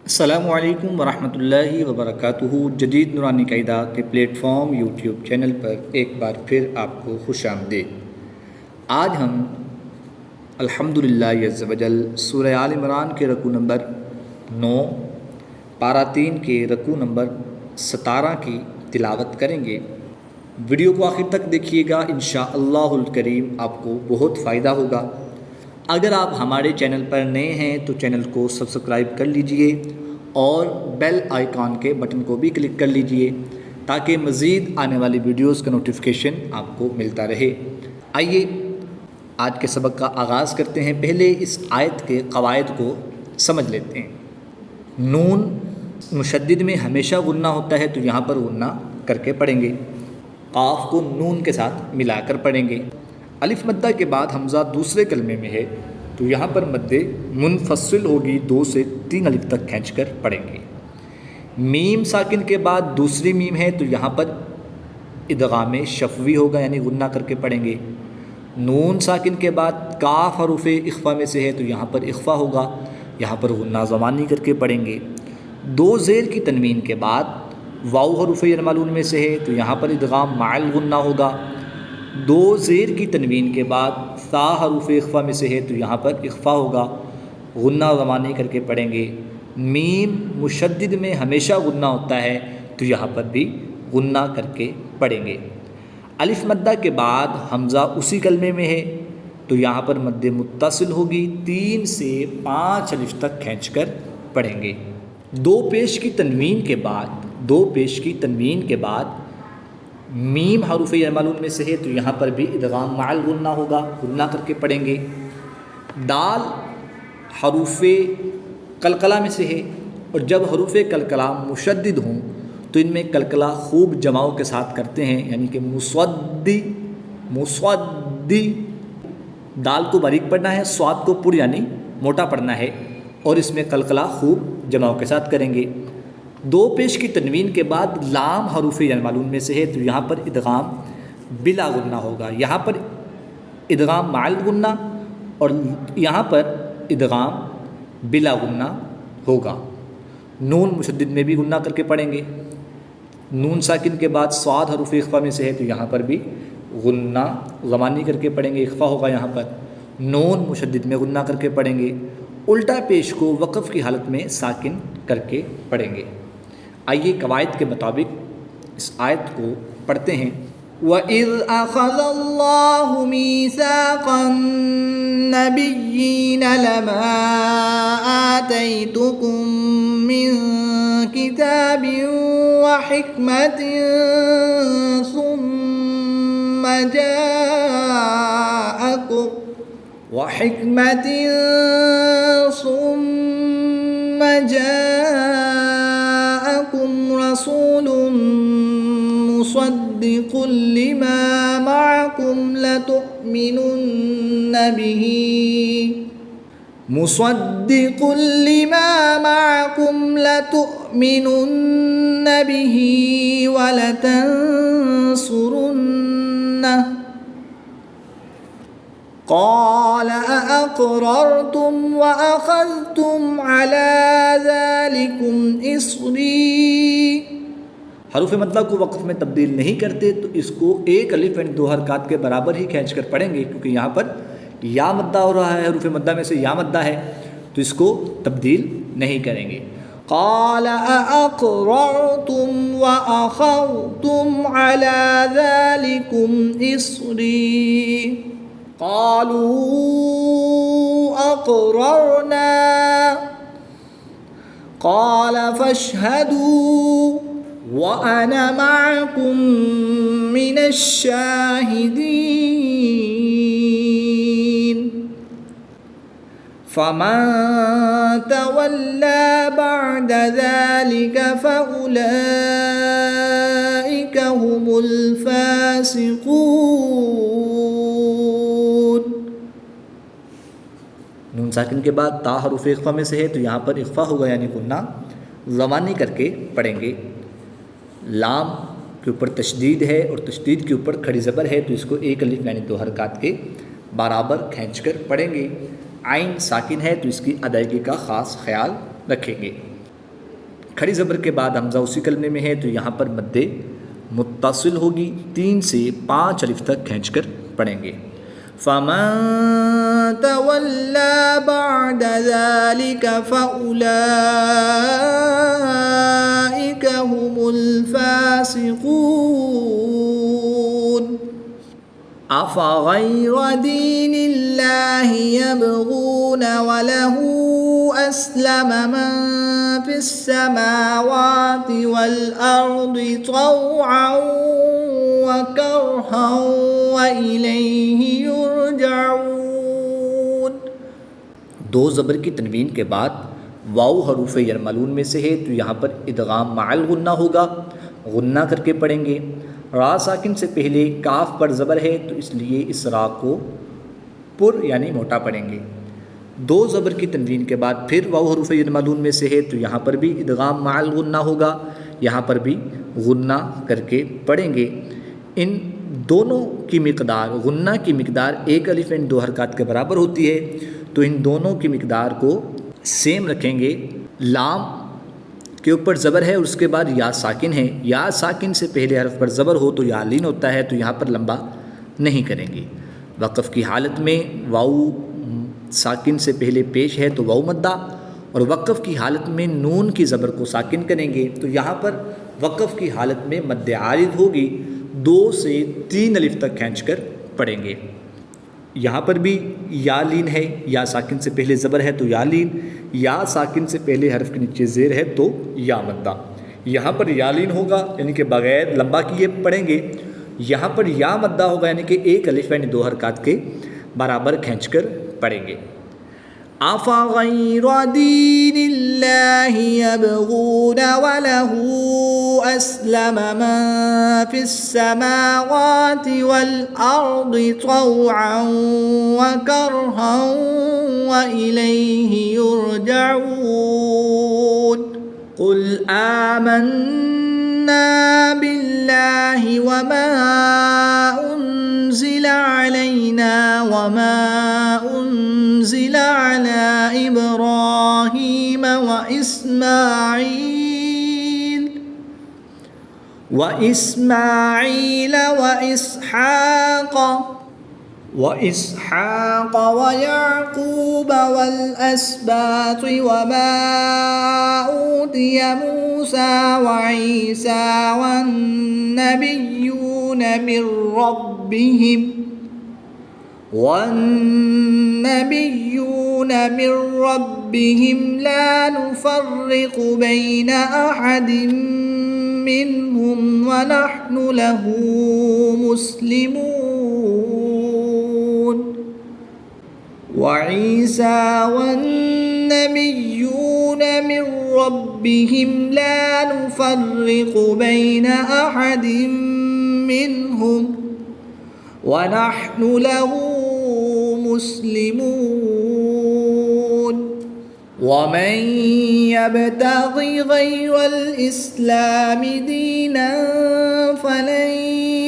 अस्सलामुअलैकुम वरहमतुल्लाहि वबरकातुहू। जदीद नूरानी कायदा के प्लेटफॉर्म यूट्यूब चैनल पर एक बार फिर आपको खुशामदीद। आज हम अल्हम्दुलिल्लाह अज़्ज़ वजल सूरह आल इमरान के रकू नंबर 9 पारा 3 के रकू नंबर 17 की तिलावत करेंगे। वीडियो को आखिर तक देखिएगा, इंशाअल्लाहुल करीम आपको बहुत फ़ायदा होगा। अगर आप हमारे चैनल पर नए हैं तो चैनल को सब्सक्राइब कर लीजिए और बेल आइकॉन के बटन को भी क्लिक कर लीजिए ताकि मज़ीद आने वाली वीडियोस का नोटिफिकेशन आपको मिलता रहे। आइए आज के सबक का आगाज़ करते हैं। पहले इस आयत के क़वाइद को समझ लेते हैं। नून मुशद्दिद में हमेशा गुन्ना होता है तो यहाँ पर गुन्ना करके पढ़ेंगे। काफ को नून के साथ मिलाकर पढ़ेंगे। अलिफ मद्दा के बाद हमज़ा दूसरे कलमे में है तो यहाँ पर मद्दे मुनफसिल होगी, 2 से 3 अलिफ तक खींचकर पढ़ेंगे। मीम साकिन के बाद दूसरी मीम है तो यहाँ पर इदगाम शफ़वी होगा, यानी गुन्ना करके पढ़ेंगे। नून साकिन के बाद काफ हरूफ इख्फ़ा में से है तो यहाँ पर इख्फ़ा होगा, यहाँ पर गुन्ना ज़मानी करके पढ़ेंगे। 2 ज़ेर की तनवीन के बाद वाव हरूफ यरमलून में से है तो यहाँ पर इदगाम माल गुन्ना होगा। 2 ज़ेर की तनवीन के बाद सा हरूफ इख्फ़ा में से है तो यहाँ पर इख्फ़ा होगा, गुन्ना ज़मानी करके पढ़ेंगे। मीम मुशद्दिद में हमेशा गुन्ना होता है तो यहाँ पर भी गुन्ना करके पढ़ेंगे। अलिफ मद्दा के बाद हमज़ा उसी कलमे में है तो यहाँ पर मद्दे मुत्तसिल होगी, 3 से 5 अलिफ तक खींचकर पढ़ेंगे। 2 पेश की तनवीन के बाद मीम हरूफ यरमलून में से है तो यहाँ पर भी इदगाम माल गुन्ना होगा, गुन्ना करके पढ़ेंगे। दाल हरूफ कलकला में से है और जब हरूफ कलकला मुशद्दिद हों तो इनमें कलकला खूब जमाव के साथ करते हैं, यानी कि मुस्वद्दी। दाल को बारीक पढ़ना है, स्वाद को पुर यानी मोटा पढ़ना है और इसमें कलकला खूब जमाव के साथ करेंगे। 2 पेश की तनवीन के बाद लाम हरूफ यरमलून में से है तो यहाँ पर इदगाम बिला गुन्ना होगा, यहाँ पर इदगाम माल गुन्ना और यहाँ पर इदगाम बिला गुन्ना होगा। नून मुशद्दिद में भी गुन्ना करके पढ़ेंगे। नून साकिन के बाद स्वाद हरूफ इख्फ़ा में से है तो यहाँ पर भी गुन्ना ज़मानी करके पढ़ेंगे, इख्फ़ा होगा यहाँ पर। नून मुशद्दिद में गुन्ना करके पढ़ेंगे। उल्टा पेश को वक़फ़ की हालत में साकिन करके पढ़ेंगे। आइए कवायद के मुताबिक इस आयत को पढ़ते हैं। वइज़ अख़ज़ल्लाहु मीसाक़न नबिय्यीन लमा आतैतुकुम मिन किताबिन व हिक्मतिन सुम्मा जाअकुम रसूलुम मुसद्दिक़ुन लिमा मअकुम लतु'मिनुन्न बिही व लतंसुरुन्नह क़ाल अअक़ररतुम व अख़ज़्तुम अला ज़ालिकुम इस्री। हरूफ मद्दा को वक़्फ़ में तब्दील नहीं करते तो इसको 1 अलिफ यानी 2 हरकत के बराबर ही खींच कर पढ़ेंगे, क्योंकि यहाँ पर या मद्दा हो रहा है, हरूफ मद्दा में से या मद्दा है तो इसको तब्दील नहीं करेंगे। क़ाल अअक़ररतुम व अख़ज़्तुम अला ज़ालिकुम इस्री क़ालू अक़ररना क़ाल फ़अशहदू व अना मअकुम मिनश्शाहिदीन। फ़मन तवल्ला बअद ज़ालिक फ़उलाइक हुमुल फ़ासिक़ून। नून साकिन के बाद ता हरूफ इख्फ़ा में से है तो यहाँ पर इख्फ़ा होगा, यानी गुन्ना ज़मानी करके पढ़ेंगे। लाम के ऊपर तशदीद है और तशदीद के ऊपर खड़ी ज़बर है तो इसको 1 अलिफ यानी 2 हरकत के बराबर खींचकर पढ़ेंगे। आइन साकिन है तो इसकी अदायगी का ख़ास ख्याल रखेंगे। खड़ी ज़बर के बाद हमज़ा उसी कलमे में है तो यहाँ पर मद्दे मुत्तसिल होगी, 3 से 5 अलिफ तक खींचकर पढ़ेंगे। फमन तवल्ला बअद ज़ालिक फउलाइक हुमुल फासिकून। अफ़ग़ैर दीनिल्लाहि यबग़ून वलहु अस्लम मन फिस्समावाति वल अर्दि तौअन व करहन व इलैहि युरजऊन। 2 ज़बर की तनवीन के बाद वाव हरूफ यरमलून में से है तो यहाँ पर इदगाम माअल गुन्ना होगा, गुन्ना करके पढ़ेंगे। रा साकिन से पहले काफ पर ज़बर है तो इसलिए इस रा को पुर यानी मोटा पढ़ेंगे। 2 ज़बर की तनवीन के बाद फिर वाव हरूफ यरमलून में से है तो यहाँ पर भी इदगाम माअल गुन्ना होगा, यहाँ पर भी गुन्ना करके पढ़ेंगे। इन दोनों की मिक़दार, गुन्ना की मिक़दार 1 अलिफ एंड 2 हरकत के बराबर होती है तो इन दोनों की मिक़दार को सेम रखेंगे। लाम के ऊपर ज़बर है और उसके बाद या साकिन है, या साकिन से पहले हरफ पर ज़बर हो तो या लीन होता है तो यहाँ पर लंबा नहीं करेंगे। वक़फ़ की हालत में वाव साकिन से पहले पेश है तो वाव मद्दा, और वक़फ़ की हालत में नून की ज़बर को साकिन करेंगे तो यहाँ पर वक़फ़ की हालत में मद्दे आरिद होगी, 2 से 3 अलिफ तक खींचकर पढ़ेंगे। यहाँ पर भी या लीन है, या साकिन से पहले ज़बर है तो या लीन, या साकिन से पहले हरफ के नीचे ज़ेर है तो या मद्दा। यहाँ पर या लीन होगा यानी कि बग़ैर लंबा किए पढ़ेंगे, यहाँ पर या मद्दा होगा यानी कि 1 अलिफ यानी 2 हरकत के बराबर खींचकर पढ़ेंगे। अफ़ग़ैर दीनिल्लाहि यबग़ून वलहु अस्लम मन फिस्समावाति वल अर्दि तौअन व करहन व इलैहि युरजऊन। क़ुल आमन्ना बिल्लाहि व मा उन्ज़िला अलैना व मा उन्ज़िला अला इब्राहीम व इस्माईल व इसहाक़ व याक़ूब वल अस्बात व मा ऊतिय मूसा व ईसा वन नबिय्यून मिर रब्बिहिम ला नुफ़र्रिक़ु बैन अहदिम मिनहुम व नहनु लहू मुस्लिमून। व ईसा वन्नबिय्यून मिर रब्बिहिम ला नुफ़र्रिक़ु बैन अहदिम मिनहुम व नहनु लहू मुस्लिमून। वमन यब्तग़ि गैरल इस्लामि दीनन फलन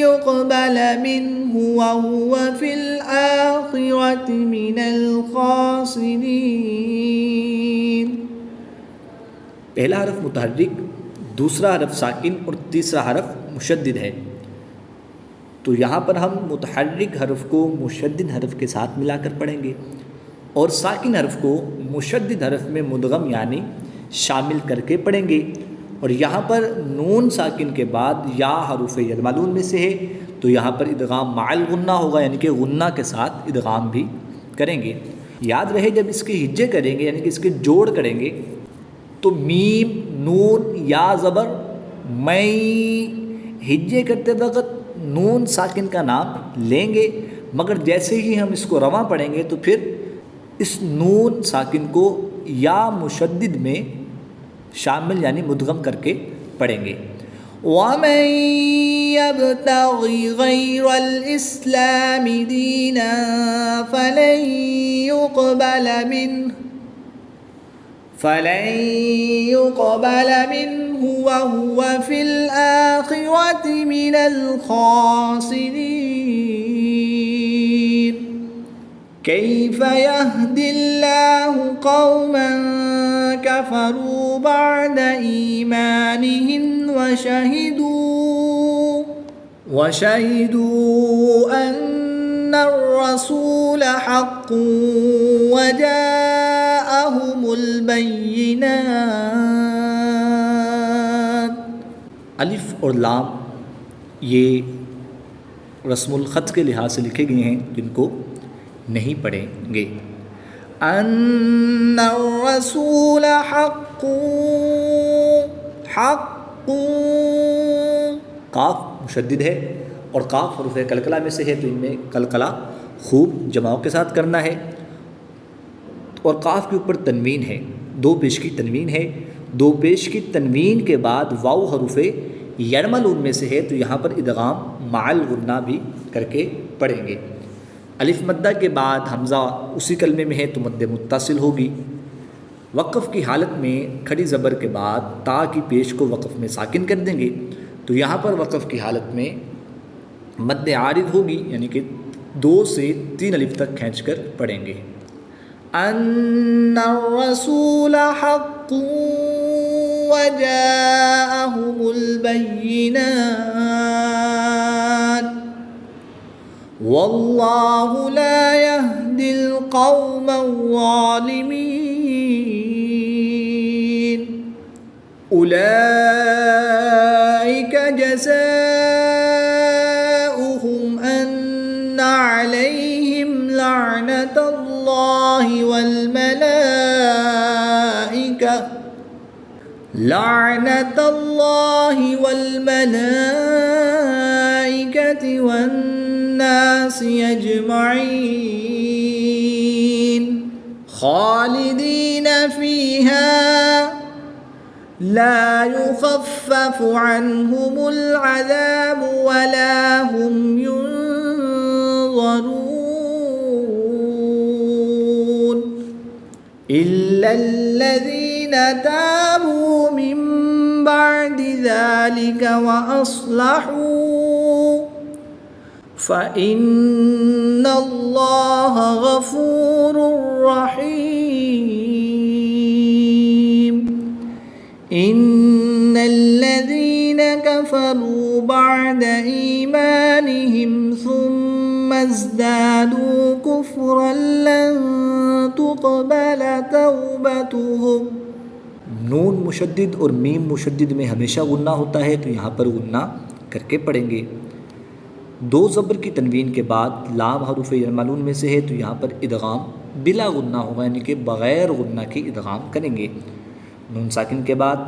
युक़बल मिन्हु व हुव फ़िल आख़िरति मिनल ख़ासिरीन। पहला हरफ मुतहर्रिक, दूसरा हरफ साकिन और तीसरा हरफ मुशद्दिद है। तो यहाँ पर हम मुतहर्रिक हरफ को मुशद्दिद हरफ के साथ मिलाकर पढ़ेंगे और साकिन हरफ को मुशद्दिद हरफ में मुदगम यानी शामिल करके पढ़ेंगे। और यहाँ पर नून साकिन के बाद या हरूफ यरमलून में से है तो यहाँ पर इदगाम माअल गुन्ना होगा यानी कि गुन्ना के साथ इदगाम भी करेंगे। याद रहे जब इसके हिज्जे करेंगे यानी कि इसके जोड़ करेंगे तो मीम नून या ज़बर मई, हिज्जे करते वक्त नून साकिन का नाम लेंगे, मगर जैसे ही हम इसको रवा पढ़ेंगे तो फिर इस नून साकिन को या मुशद्दिद में शामिल यानी मुदगम करके पढ़ेंगे। वमन यब्तग़ि गैरल इस्लामि दीनन फलन युक़बल मिन्हु व हुव फ़िल आख़िरति मिनल ख़ासिरीन। कैफ़ यहदिल्लाहु क़ौमन كفروا بعد إيمانهم وشهدوا أن الرسول حق وجاءهم البينات। अलिफ़ और लाम ये रस्मुल ख़त के लिहाज से लिखे गए हैं, जिनको नहीं पढ़ेंगे। अन्ना रसूल हक़्क़ु काफ मुशद्दिद है और काफ हरूफ़ कलकला में से है, तो इनमें कलकला खूब जमाव के साथ करना है। और काफ के ऊपर तनवीन है, दो पेश की तनवीन है। दो पेश की तनवीन के बाद वाव हरूफ़ यरमलून में से है, तो यहाँ पर इदगाम माल गुन्ना भी करके पढ़ेंगे। अलिफ मद्दा के बाद हमज़ा उसी कलमे में है, तो मद्द मुत्तसिल होगी। वक़फ़ की हालत में खड़ी ज़बर के बाद ता की पेश को वक़फ़ में साकिन कर देंगे, तो यहाँ पर वक़फ़ की हालत में मद्द आरिद होगी, यानी कि 2 से 3 अलिफ तक खींच कर पढ़ेंगे। अन्ना रसूल हक़्क़ु वजाअहुमुल बय्यिनात वल्लाहु ला यहदिल क़ौमज़्ज़ालिमीन। उलाइका जज़ाउहुम अन्ना अलैहिम लअनतुल्लाहि वल मलाइकति वन्नासि अजमईन खालिदीन फीहा ला युख़फ़फ़ु अन्हुमुल अज़ाब वला हुम युनज़रून इल्लल्लज़ीना ताबू मिन बअदि ज़ालिका व अस्लहू फ़इन्नल्लाह गफ़ूरुर रहीम। इन्नल्लज़ीना कफ़रू बअद ईमानिहिम सुम्मा इज़्दादू कुफ़्रन लन तुक़बल तौबतुहुम। नून मुशद्दिद और मीम मुशद्दिद में हमेशा गुन्ना होता है, तो यहाँ पर गुन्ना करके पढ़ेंगे। 2 ज़बर की तनवीन के बाद लाम हरूफ़ यरमलून में से है, तो यहाँ पर इदगाम बिला गुन्ना होगा, यानी कि बग़ैर गुन्ना के इदगाम करेंगे। नून साकिन के बाद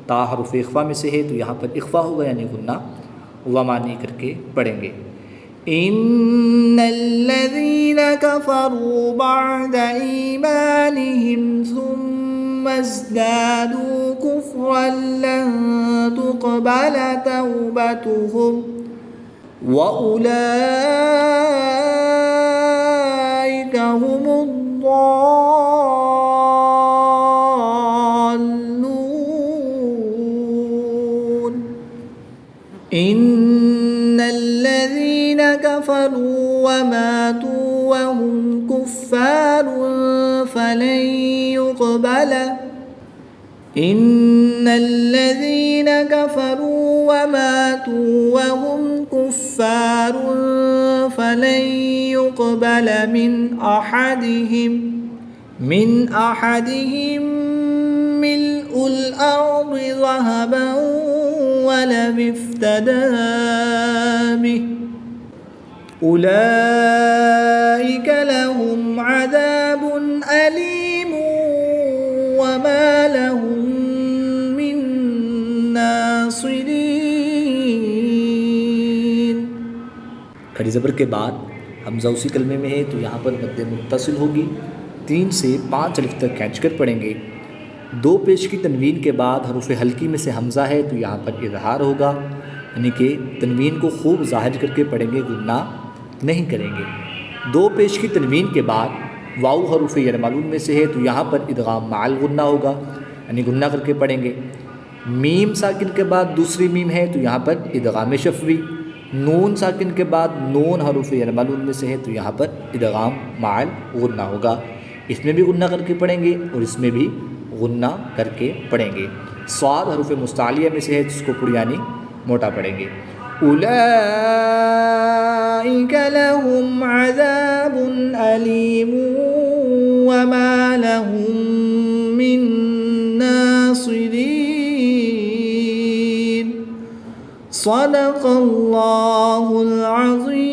ता हरूफ़ इख़्फ़ा में से है, तो यहाँ पर इख़्फ़ा होगा, यानी गुन्ना वमानी करके पढ़ेंगे। इन्नल्लज़ीना कफ़रू बअद ईमानिहिम सुम्मा इज़्दादू कुफ़्रन लन तुक़बल तौबतुहुम व उलाइका हुमुद्दाल्लून। इन्नल्लज़ीना कफ़रू व मातू व हुम कुफ़्फ़ारुन फ़लन युक़बल इन्नल्लज़ीना कफ़रू व मातू व हुम कुफ़्फ़ारुन फ़लन युक़बल मिन अहदिहिम मिल्उल अर्ज़ि ज़हबन वलव इफ़्तदा बिहि उलाइका लहुम अज़ाबुन अलीम वमा लहुम मिन नासिरीन। खड़ी ज़बर के बाद हमज़ा उसी कलमे में है, तो यहाँ पर मद्द मुत्तसिल होगी। 3 से 5 अलिफ तक खींच कर पढ़ेंगे। 2 पेश की तनवीन के बाद हरूफ़ हल्की में से हमज़ा है, तो यहाँ पर इज़हार होगा, यानी कि तनवीन को खूब ज़ाहिर करके पढ़ेंगे, गुन्ना नहीं करेंगे। 2 पेश की तनवीन के बाद वाव हरूफ़ यरमलून में से है, तो यहाँ पर इदगाम माल गुन्ना होगा, यानी गुन्ना करके पढ़ेंगे। मीम साकिन के बाद दूसरी मीम है, तो यहाँ पर इदगाम शफ़वी। नून साकिन के बाद नून हरूफ़ यरमलून में से है, तो यहाँ पर इदगाम माल गुन्ना होगा। इसमें भी गुन्ना करके पढ़ेंगे और इसमें भी गुन्ना करके पढ़ेंगे। स्वाद हरूफ मुस्तालिया में से है जिसको पुड़ियानी मोटा पढ़ेंगे। उलाइक लहुम अज़ाबुन अलीम वमा लहुम मिन नासिरीन। सदक़ल्लाहुल अज़ीम।